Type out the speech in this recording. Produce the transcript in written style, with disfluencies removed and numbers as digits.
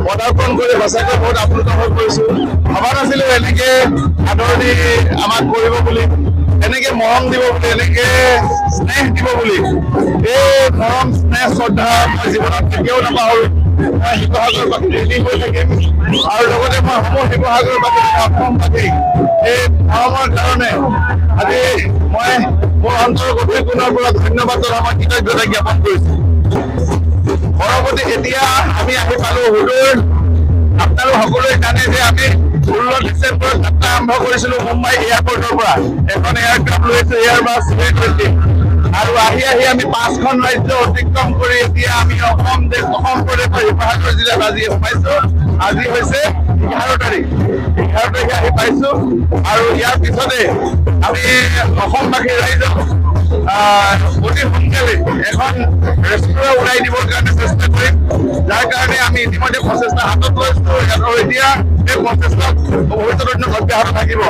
পদাৰ্পণ কৰি সঁচাকৈ বহুত আপ্লুত হৈ পৰিছোঁ। ভবা নাছিলোঁ এনেকে আদৰ দি আমাক কৰিব বুলি, এনেকে মৰম দিব বুলি, এনেকে স্নেহ দিব বুলি। এই মৰম স্নেহ শ্ৰদ্ধা মই জীৱনত কেতিয়াও নাপাহৰোঁ। মই শিৱসাগৰবাসী ঋণী হৈ থাকিম আৰু লগতে মই সমূহ শিৱসাগৰবাসী অসমবাসী এই মৰমৰ কাৰণে আজি মই মোৰ অন্তৰৰ গভীৰ কোণৰ পৰা ধন্যবাদ জনাই মই কৃতজ্ঞতা জ্ঞাপন কৰিছোঁ। পৰৱৰ্তী এতিয়া আমি আহি পালোঁ হুদুৰ। আপোনালোক সকলোৱে জানে যে আমি 16 ডিচেম্বৰত যাত্ৰা আৰম্ভ কৰিছিলোঁ মুম্বাই এয়াৰপৰ্টৰ পৰা। এখন এয়াৰক্ৰাফ্ট লৈছোঁ এয়াৰবাছ A320 আৰু আহি আমি 5খন ৰাজ্য অতিক্ৰম কৰি এতিয়া আমি অসম প্ৰদেশৰ শিৱসাগৰ জিলাত আজি সোমাইছোঁ। আজি হৈছে 11 তাৰিখ। 11 তাৰিখে আহি পাইছোঁ আৰু ইয়াৰ পিছতে আমি অসমবাসী ৰাইজক অতি সোনকালে এখন ৰেষ্টুৰেণ্ট ওলাই দিবৰ কাৰণে চেষ্টা কৰিম, যাৰ কাৰণে আমি ইতিমধ্যে প্ৰচেষ্টা হাতত লৈছোঁ আৰু এতিয়া এই প্ৰচেষ্টাত ভৱিষ্যতৰ অব্যাহত থাকিব।